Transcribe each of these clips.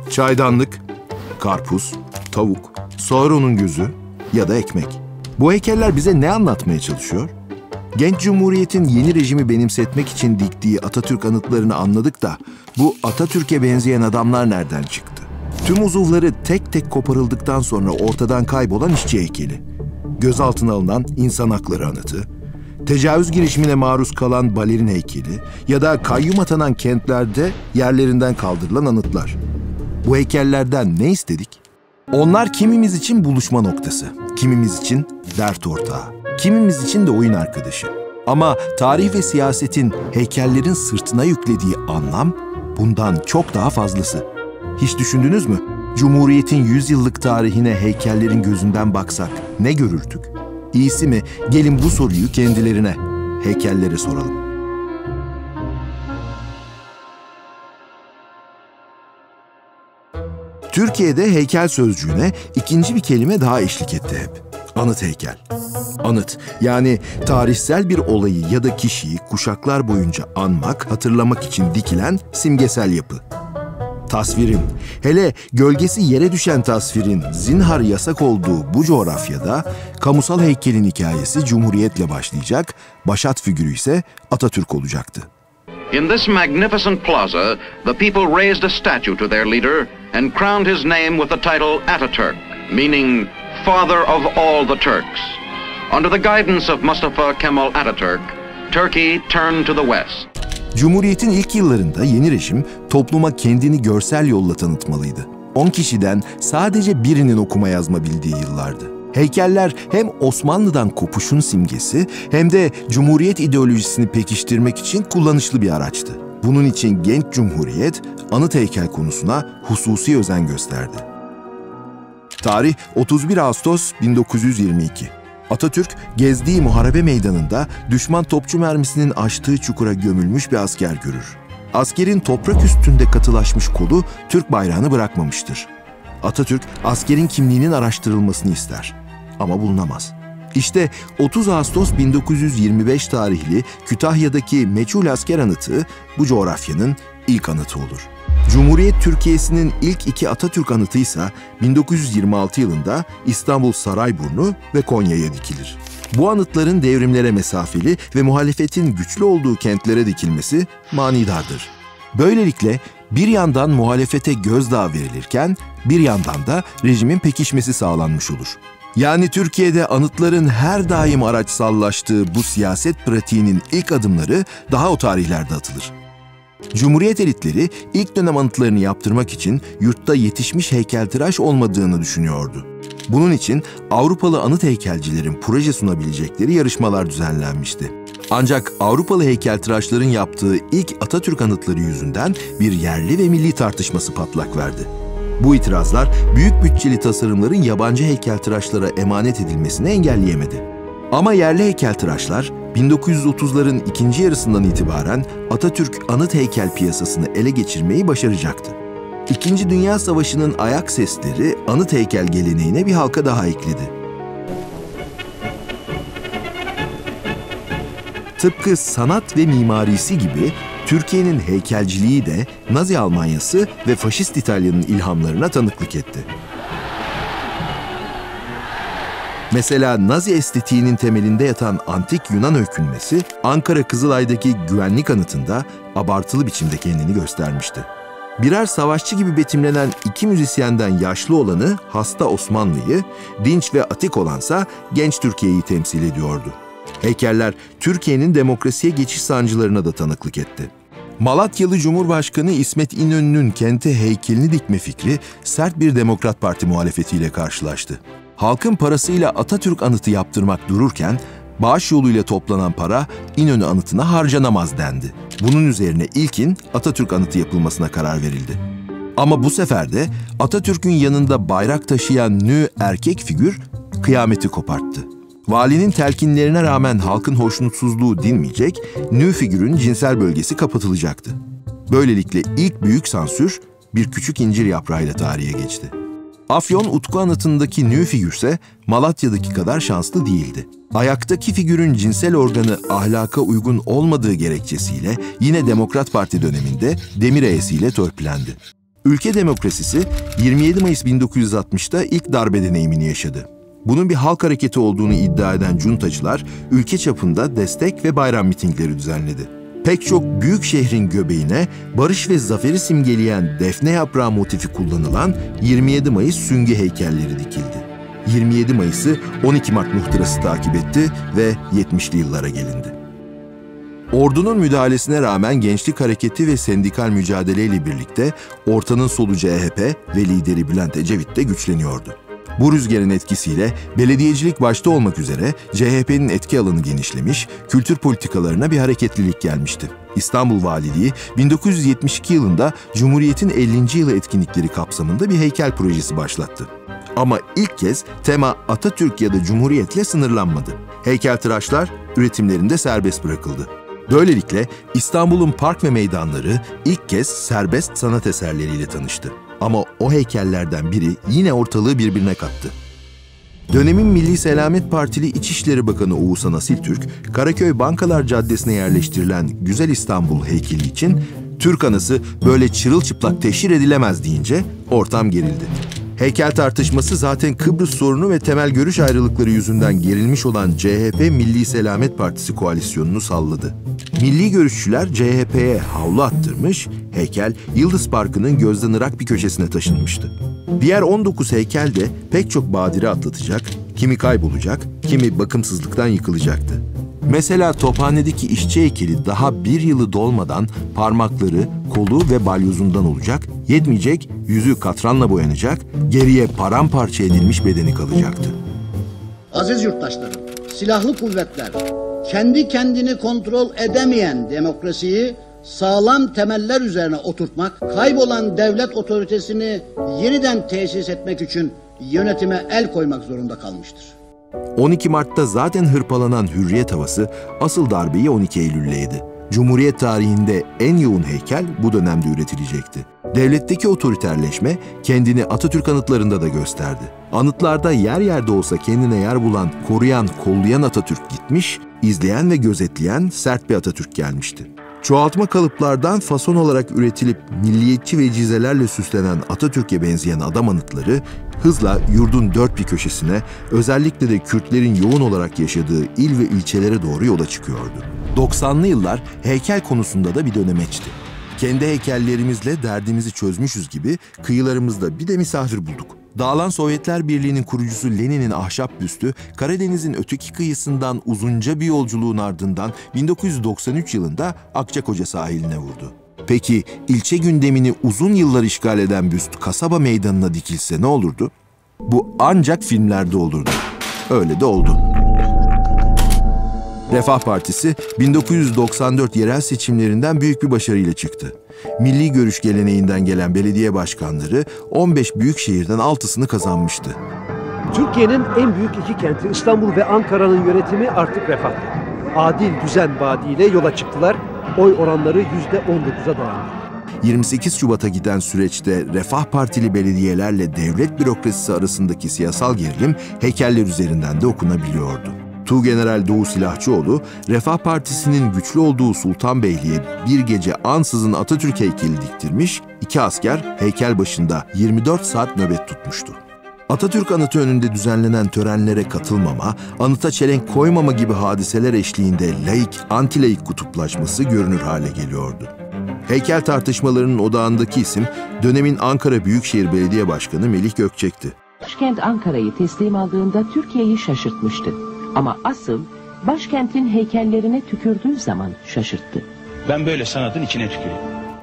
Çaydanlık, karpuz, tavuk, Sauron'un gözü ya da ekmek. Bu heykeller bize ne anlatmaya çalışıyor? Genç Cumhuriyet'in yeni rejimi benimsetmek için diktiği Atatürk anıtlarını anladık da bu Atatürk'e benzeyen adamlar nereden çıktı? Tüm uzuvları tek tek koparıldıktan sonra ortadan kaybolan işçi heykeli, gözaltına alınan insan hakları anıtı, tecavüz girişimine maruz kalan balerin heykeli ya da kayyum atanan kentlerde yerlerinden kaldırılan anıtlar. Bu heykellerden ne istedik? Onlar kimimiz için buluşma noktası, kimimiz için dert ortağı, kimimiz için de oyun arkadaşı. Ama tarih ve siyasetin heykellerin sırtına yüklediği anlam bundan çok daha fazlası. Hiç düşündünüz mü? Cumhuriyet'in 100 yıllık tarihine heykellerin gözünden baksak ne görürdük? İyisi mi? Gelin bu soruyu kendilerine, heykellere soralım. Türkiye'de heykel sözcüğüne ikinci bir kelime daha eşlik etti hep. Anıt heykel. Anıt, yani tarihsel bir olayı ya da kişiyi kuşaklar boyunca anmak, hatırlamak için dikilen simgesel yapı. Tasvirin, hele gölgesi yere düşen tasvirin zinhar yasak olduğu bu coğrafyada kamusal heykelin hikayesi Cumhuriyet'le başlayacak, başat figürü ise Atatürk olacaktı. In this magnificent plaza, the people raised a statue to their leader and crowned his name with the title Ataturk, meaning Father of all the Turks. Under the guidance of Mustafa Kemal Ataturk, Turkey turned to the west. Cumhuriyet'in ilk yıllarında yeni rejim topluma kendini görsel yolla tanıtmalıydı. 10 kişiden sadece birinin okuma yazma bildiği yıllardı. Heykeller hem Osmanlı'dan kopuşun simgesi hem de Cumhuriyet ideolojisini pekiştirmek için kullanışlı bir araçtı. Bunun için genç Cumhuriyet anıt heykel konusuna hususi özen gösterdi. Tarih 31 Ağustos 1922. Atatürk, gezdiği muharebe meydanında düşman topçu mermisinin açtığı çukura gömülmüş bir asker görür. Askerin toprak üstünde katılaşmış kolu Türk bayrağını bırakmamıştır. Atatürk, askerin kimliğinin araştırılmasını ister. Ama bulunamaz. İşte 30 Ağustos 1925 tarihli Kütahya'daki meçhul asker anıtı bu coğrafyanın ilk anıtı olur. Cumhuriyet Türkiye'sinin ilk iki Atatürk anıtı ise 1926 yılında İstanbul Sarayburnu ve Konya'ya dikilir. Bu anıtların devrimlere mesafeli ve muhalefetin güçlü olduğu kentlere dikilmesi manidardır. Böylelikle bir yandan muhalefete gözdağı verilirken bir yandan da rejimin pekişmesi sağlanmış olur. Yani Türkiye'de anıtların her daim araçsallaştığı bu siyaset pratiğinin ilk adımları daha o tarihlerde atılır. Cumhuriyet elitleri ilk dönem anıtlarını yaptırmak için yurtta yetişmiş heykeltıraş olmadığını düşünüyordu. Bunun için Avrupalı anıt heykelcilerin proje sunabilecekleri yarışmalar düzenlenmişti. Ancak Avrupalı heykeltıraşların yaptığı ilk Atatürk anıtları yüzünden bir yerli ve milli tartışması patlak verdi. Bu itirazlar büyük bütçeli tasarımların yabancı heykeltıraşlara emanet edilmesini engelleyemedi. Ama yerli heykeltıraşlar 1930'ların ikinci yarısından itibaren Atatürk anıt heykel piyasasını ele geçirmeyi başaracaktı. İkinci Dünya Savaşı'nın ayak sesleri anıt heykel geleneğine bir halka daha ekledi. Tıpkı sanat ve mimarisi gibi Türkiye'nin heykelciliği de Nazi Almanyası ve Faşist İtalya'nın ilhamlarına tanıklık etti. Mesela Nazi estetiğinin temelinde yatan antik Yunan öykünmesi, Ankara Kızılay'daki güvenlik anıtında abartılı biçimde kendini göstermişti. Birer savaşçı gibi betimlenen iki müzisyenden yaşlı olanı hasta Osmanlı'yı, dinç ve atik olansa genç Türkiye'yi temsil ediyordu. Heykeller Türkiye'nin demokrasiye geçiş sancılarına da tanıklık etti. Malatyalı Cumhurbaşkanı İsmet İnönü'nün kente heykelini dikme fikri sert bir Demokrat Parti muhalefetiyle karşılaştı. Halkın parasıyla Atatürk anıtı yaptırmak dururken, bağış yoluyla toplanan para İnönü anıtına harcanamaz dendi. Bunun üzerine ilkin Atatürk anıtı yapılmasına karar verildi. Ama bu sefer de Atatürk'ün yanında bayrak taşıyan nü erkek figür kıyameti koparttı. Valinin telkinlerine rağmen halkın hoşnutsuzluğu dinmeyecek, nü figürün cinsel bölgesi kapatılacaktı. Böylelikle ilk büyük sansür bir küçük incir yaprağıyla tarihe geçti. Afyon Utku Anıtı'ndaki nü figürse Malatya'daki kadar şanslı değildi. Ayaktaki figürün cinsel organı ahlaka uygun olmadığı gerekçesiyle yine Demokrat Parti döneminde demir eğesiyle törpülendi. Ülke demokrasisi 27 Mayıs 1960'ta ilk darbe deneyimini yaşadı. Bunun bir halk hareketi olduğunu iddia eden cuntacılar ülke çapında destek ve bayram mitingleri düzenledi. Pek çok büyük şehrin göbeğine barış ve zaferi simgeleyen defne yaprağı motifi kullanılan 27 Mayıs süngü heykelleri dikildi. 27 Mayıs'ı 12 Mart muhtırası takip etti ve 70'li yıllara gelindi. Ordunun müdahalesine rağmen gençlik hareketi ve sendikal mücadeleyle birlikte ortanın solu CHP ve lideri Bülent Ecevit de güçleniyordu. Bu rüzgarın etkisiyle belediyecilik başta olmak üzere CHP'nin etki alanı genişlemiş, kültür politikalarına bir hareketlilik gelmişti. İstanbul Valiliği 1972 yılında Cumhuriyet'in 50. yılı etkinlikleri kapsamında bir heykel projesi başlattı. Ama ilk kez tema Atatürk ya da Cumhuriyet'le sınırlanmadı. Heykeltıraşlar üretimlerinde serbest bırakıldı. Böylelikle İstanbul'un park ve meydanları ilk kez serbest sanat eserleriyle tanıştı. Ama o heykellerden biri yine ortalığı birbirine kattı. Dönemin Milli Selamet Partili İçişleri Bakanı Oğuzhan Asiltürk, Karaköy Bankalar Caddesi'ne yerleştirilen Güzel İstanbul heykeli için Türk anası böyle çırılçıplak teşhir edilemez deyince ortam gerildi. Heykel tartışması zaten Kıbrıs sorunu ve temel görüş ayrılıkları yüzünden gerilmiş olan CHP Milli Selamet Partisi koalisyonunu salladı. Milli görüşçüler CHP'ye havlu attırmış, heykel Yıldız Parkı'nın gözden ırak bir köşesine taşınmıştı. Diğer 19 heykel de pek çok badire atlatacak, kimi kaybolacak, kimi bakımsızlıktan yıkılacaktı. Mesela Tophane'deki işçi heykeli daha bir yılı dolmadan parmakları, kolu ve balyozundan olacak, yetmeyecek, yüzü katranla boyanacak, geriye paramparça edilmiş bedeni kalacaktı. Aziz yurttaşlarım, silahlı kuvvetler kendi kendini kontrol edemeyen demokrasiyi sağlam temeller üzerine oturtmak, kaybolan devlet otoritesini yeniden tesis etmek için yönetime el koymak zorunda kalmıştır. 12 Mart'ta zaten hırpalanan Hürriyet havası asıl darbeyi 12 Eylül'le yedi. Cumhuriyet tarihinde en yoğun heykel bu dönemde üretilecekti. Devletteki otoriterleşme kendini Atatürk anıtlarında da gösterdi. Anıtlarda yer yerde olsa kendine yer bulan, koruyan, kollayan Atatürk gitmiş, izleyen ve gözetleyen sert bir Atatürk gelmişti. Çoğaltma kalıplardan fason olarak üretilip milliyetçi vecizelerle süslenen Atatürk'e benzeyen adam anıtları hızla yurdun dört bir köşesine, özellikle de Kürtlerin yoğun olarak yaşadığı il ve ilçelere doğru yola çıkıyordu. 90'lı yıllar heykel konusunda da bir dönemeçti. Kendi heykellerimizle derdimizi çözmüşüz gibi kıyılarımızda bir de misafir bulduk. Dağılan Sovyetler Birliği'nin kurucusu Lenin'in ahşap büstü, Karadeniz'in öteki kıyısından uzunca bir yolculuğun ardından 1993 yılında Akçakoca sahiline vurdu. Peki ilçe gündemini uzun yıllar işgal eden büst kasaba meydanına dikilse ne olurdu? Bu ancak filmlerde olurdu. Öyle de oldu. Refah Partisi 1994 yerel seçimlerinden büyük bir başarıyla çıktı. Milli görüş geleneğinden gelen belediye başkanları 15 büyük şehirden 6'sını kazanmıştı. Türkiye'nin en büyük iki kenti İstanbul ve Ankara'nın yönetimi artık Refah'tı. Adil düzen vaadiyle yola çıktılar. Oy oranları %19'a dayandı. 28 Şubat'a giden süreçte Refah Partili belediyelerle devlet bürokrasisi arasındaki siyasal gerilim heykeller üzerinden de okunabiliyordu. Tuğgeneral Doğu Silahçıoğlu, Refah Partisi'nin güçlü olduğu Sultanbeyli'ye bir gece ansızın Atatürk heykeli diktirmiş, 2 asker heykel başında 24 saat nöbet tutmuştu. Atatürk anıtı önünde düzenlenen törenlere katılmama, anıta çelenk koymama gibi hadiseler eşliğinde laik, anti-laik kutuplaşması görünür hale geliyordu. Heykel tartışmalarının odağındaki isim, dönemin Ankara Büyükşehir Belediye Başkanı Melih Gökçek'ti. Başkent Ankara'yı teslim aldığında Türkiye'yi şaşırtmıştı. Ama asıl başkentin heykellerine tükürdüğü zaman şaşırttı. Ben böyle sanatın içine tüküreyim.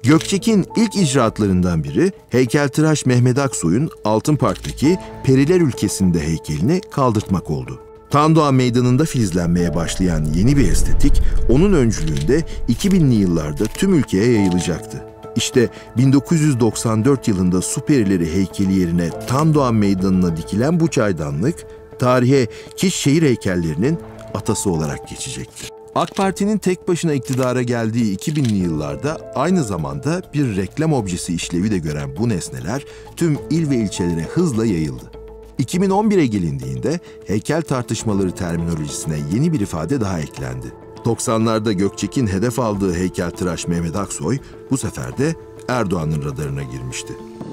Gökçek'in ilk icraatlarından biri heykeltıraş Mehmet Aksoy'un Altın Park'taki Periler Ülkesi'nde heykelini kaldırtmak oldu. Tandoğan Meydanı'nda filizlenmeye başlayan yeni bir estetik, onun öncülüğünde 2000'li yıllarda tüm ülkeye yayılacaktı. İşte 1994 yılında Su Perileri heykeli yerine Tandoğan Meydanı'na dikilen bu çaydanlık, tarihe Kiş şehir heykellerinin atası olarak geçecektir. AK Parti'nin tek başına iktidara geldiği 2000'li yıllarda aynı zamanda bir reklam objesi işlevi de gören bu nesneler tüm il ve ilçelere hızla yayıldı. 2011'e gelindiğinde heykel tartışmaları terminolojisine yeni bir ifade daha eklendi. 90'larda Gökçek'in hedef aldığı heykeltıraş Mehmet Aksoy bu sefer de Erdoğan'ın radarına girmişti.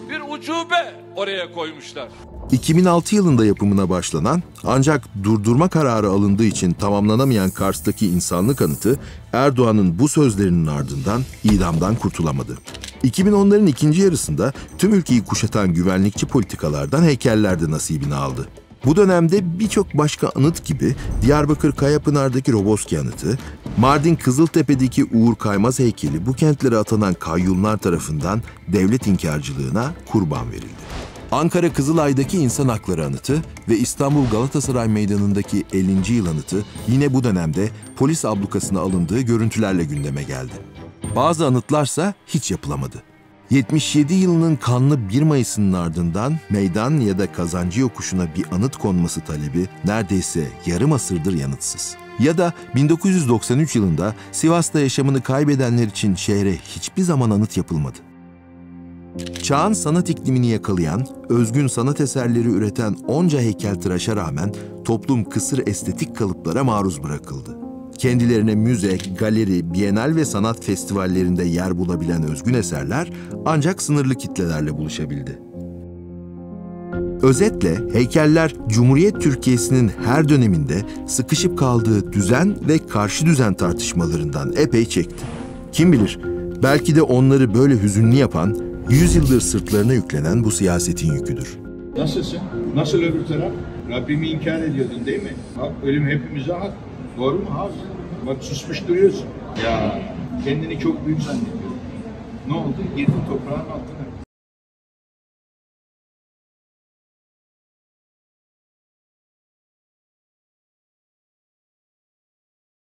Bir ucube oraya koymuşlar. 2006 yılında yapımına başlanan ancak durdurma kararı alındığı için tamamlanamayan Kars'taki insanlık anıtı Erdoğan'ın bu sözlerinin ardından idamdan kurtulamadı. 2010'ların ikinci yarısında tüm ülkeyi kuşatan güvenlikçi politikalardan heykeller de nasibini aldı. Bu dönemde birçok başka anıt gibi Diyarbakır Kayapınar'daki Roboski anıtı, Mardin Kızıltepe'deki Uğur Kaymaz heykeli bu kentlere atanan kayyumlar tarafından devlet inkarcılığına kurban verildi. Ankara Kızılay'daki İnsan Hakları Anıtı ve İstanbul Galatasaray Meydanı'ndaki 50. yıl anıtı yine bu dönemde polis ablukasına alındığı görüntülerle gündeme geldi. Bazı anıtlarsa hiç yapılamadı. 77 yılının kanlı 1 Mayıs'ının ardından meydan ya da Kazancı Yokuşu'na bir anıt konması talebi neredeyse yarım asırdır yanıtsız. Ya da 1993 yılında Sivas'ta yaşamını kaybedenler için şehre hiçbir zaman anıt yapılmadı. Çağın sanat iklimini yakalayan, özgün sanat eserleri üreten onca heykeltıraşa rağmen toplum kısır estetik kalıplara maruz bırakıldı. Kendilerine müze, galeri, bienal ve sanat festivallerinde yer bulabilen özgün eserler ancak sınırlı kitlelerle buluşabildi. Özetle heykeller Cumhuriyet Türkiye'sinin her döneminde sıkışıp kaldığı düzen ve karşı düzen tartışmalarından epey çekti. Kim bilir, belki de onları böyle hüzünlü yapan, 100 yıldır sırtlarına yüklenen bu siyasetin yüküdür. Nasılsın? Nasıl öbür taraf? Rabbimi inkar ediyordun değil mi? Bak ölüm hepimize hak. Doğru mu abi? Bak susmuş duruyorsun. Ya kendini çok büyük zannediyorsun. Ne oldu? Girdin toprağın altına.